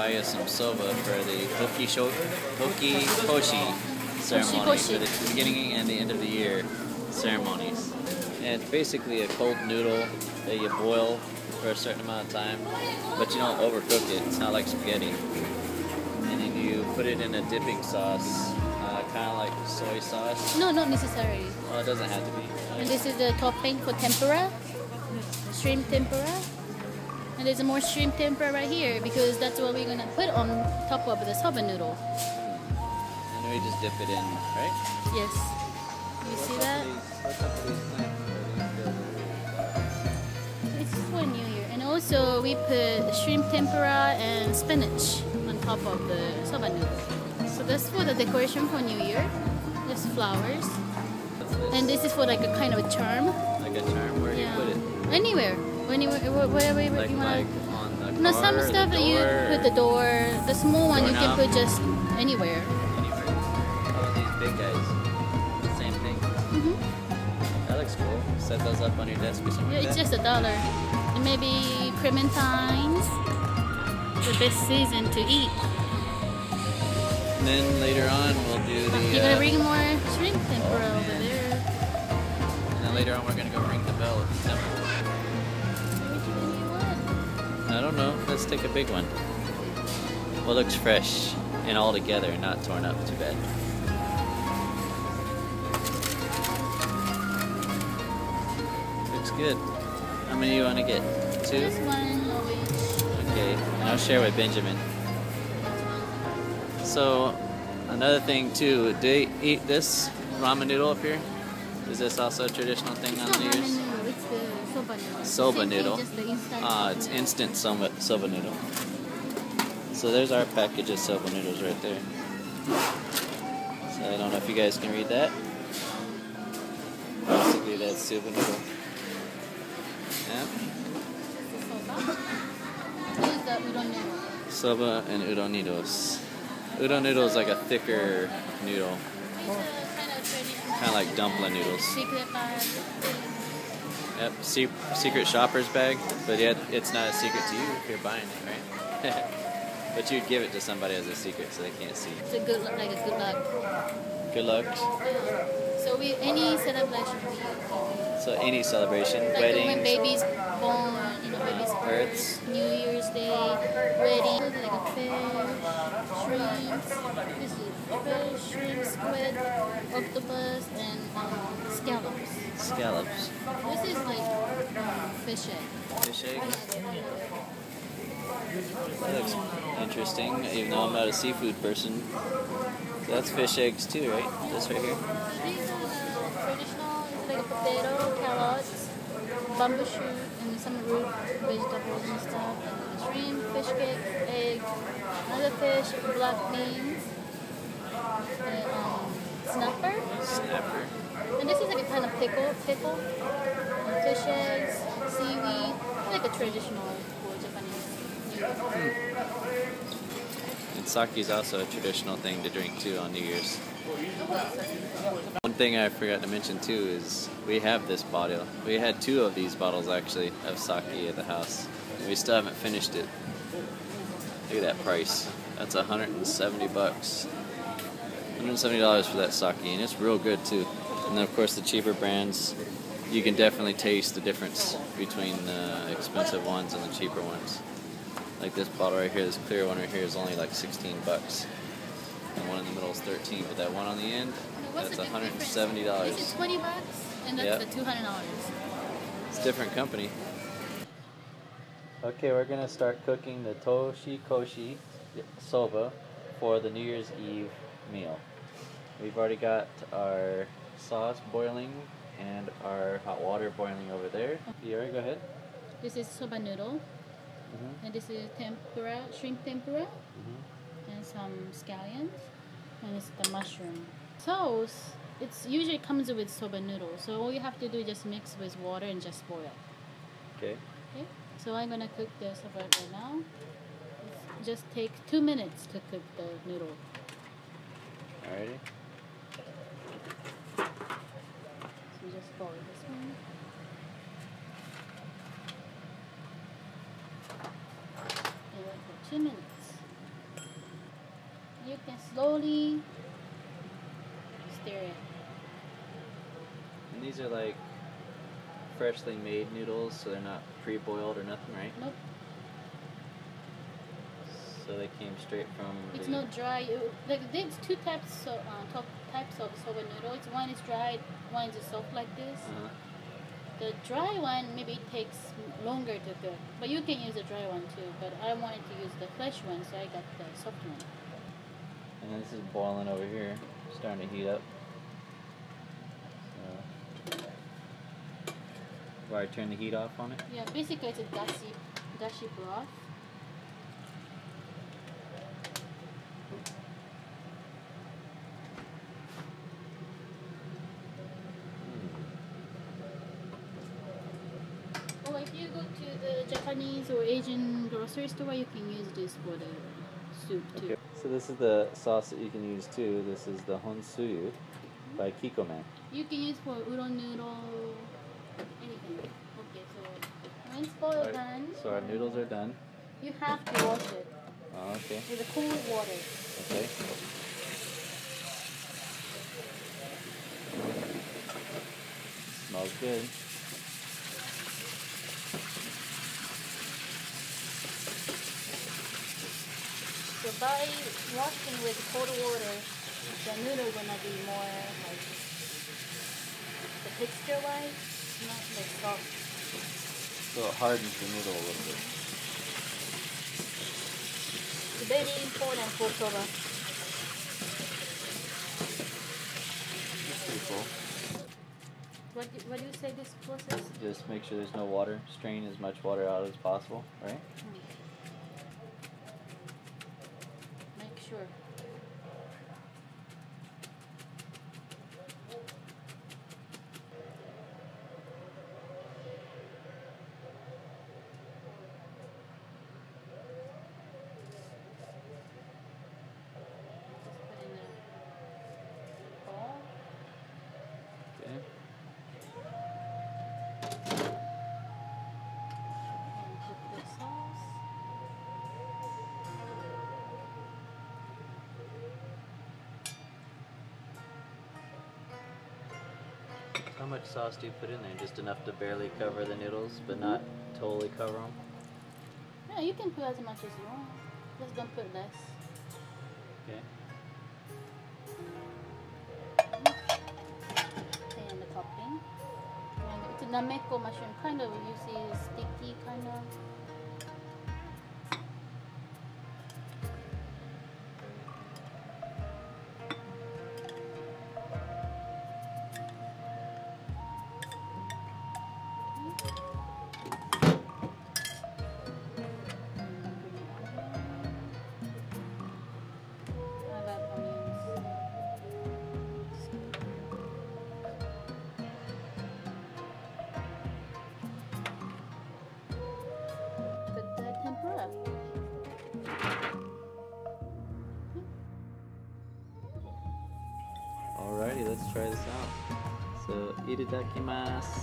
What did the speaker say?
buy you some soba for the Hoki Koshi ceremony for the beginning and the end of the year ceremonies. And it's basically a cold noodle that you boil for a certain amount of time, but you don't overcook it. It's not like spaghetti. And then you put it in a dipping sauce, kind of like soy sauce. No, not necessarily. Well, it doesn't have to be. And this is the topping for tempura, shrimp tempura. And there's more shrimp tempura right here because that's what we're gonna put on top of the soba noodle. And then we just dip it in, right? Yes. You see that? It's for New Year. And also we put shrimp tempura and spinach on top of the soba noodle. So that's for the decoration for New Year. There's flowers. And this is for like a kind of a charm. Like a charm? Where do you put it? Anywhere. Wherever you want. Like on the car, No, some stuff that you put the door. The small one you can put just anywhere. Anywhere. Oh, these big guys. Same thing. That looks cool. Set those up on your desk or something like It's that. just $1. And maybe clementines. The best season to eat. And then later on we'll do the... You're gonna bring more shrimp tempura over there. And then later on we're gonna go ring the bell at the temple. I don't know. Let's take a big one. What looks fresh and all together, not torn up too bad. Looks good. How many do you want to get? 2? This one always. Okay, and I'll share with Benjamin. So, another thing too, do they eat this ramen noodle up here? Is this also a traditional thing on New Year's? It's the soba noodle. Soba noodle. Just the instant It's instant soba noodle. So there's our package of soba noodles right there. So I don't know if you guys can read that. Basically that's soba noodle. Yeah. This is the udon noodle. Soba and udon noodles. Udon noodle is like a thicker noodle. It's a kind of traditional. Kind of like dumpling noodles. Secret bag. Yep, secret shopper's bag, but yet it's not a secret to you if you're buying it, right? But you'd give it to somebody as a secret so they can't see. It's a good luck, like a good luck. Good luck. So we any celebration. So any celebration, Like weddings, when baby's born, baby's births. New Year's Day, wedding, like a fish, shrimps. This is fish, shrimp, squid, octopus, and scallops. Scallops. This is like fish egg. Fish eggs. That looks interesting, even though I'm not a seafood person. So that's fish eggs too, right? This right here. These are the traditional, it's like a potato, carrots, bamboo shoot, and some root vegetables and stuff. And then shrimp, fish cake, egg, another fish, black beans, snapper. Snapper. And this is like a kind of pickle, fish eggs, seaweed, like a traditional for Japanese. And sake is also a traditional thing to drink too on New Year's. One thing I forgot to mention too is we have this bottle. We had 2 of these bottles actually of sake at the house. And we still haven't finished it. Look at that price. That's $170. $170 for that sake, and it's real good too. And then of course the cheaper brands, you can definitely taste the difference between the expensive ones and the cheaper ones. Like this bottle right here, this clear one right here is only like $16. And one in the middle is 13, but that one on the end, that's $170. This is $20, and that's the $200. It's a different company. Okay, we're gonna start cooking the toshikoshi soba for the New Year's Eve meal. We've already got our sauce boiling and our hot water boiling over there. Yuri, go ahead. This is soba noodle, and this is tempura, shrimp tempura, and some scallions, and it's the mushroom. Sauce, it's usually comes with soba noodle, so all you have to do is just mix with water and just boil. Okay. Okay, so I'm gonna cook the soba right now. Just take 2 minutes to cook the noodle. Alrighty. So just boil this one. And wait for 2 minutes. can slowly stir it. And these are like freshly made noodles, so they're not pre-boiled or nothing, right? Nope. So they came straight from. It's not dry. There's two types of soba noodles. One is dried, one is soft like this. The dry one maybe it takes longer to cook, but you can use the dry one too. But I wanted to use the fresh one, so I got the soft one. And then this is boiling over here, starting to heat up. Where I turn the heat off on it? Yeah, basically it's a dashi broth. Or if you go to the Japanese or Asian grocery store, you can use this for the soup too. Okay. So this is the sauce that you can use too. This is the honsuyu by Kikoman. You can use for udon noodle, anything. Okay, so when it's boiled done. So our noodles are done. You have to wash it. Oh, okay. With the cold water. Okay. Smells good. So by washing with cold water, the noodle gonna be more like the texture wise, not like soft. So it hardens the noodle a little bit. It's very important for soba. That's pretty cool. What do you say this process? Just make sure there's no water. Strain as much water out as possible, right? Make sure. Okay. And put the sauce. How much sauce do you put in there? Just enough to barely cover the noodles, but not totally cover them? Yeah, you can put as much as you want. Just don't put less. Okay. And the topping. And it's a nameko mushroom, kind of you see sticky kind of. I love onions. Put the tempura. Alrighty, let's try this out. So, itadakimasu.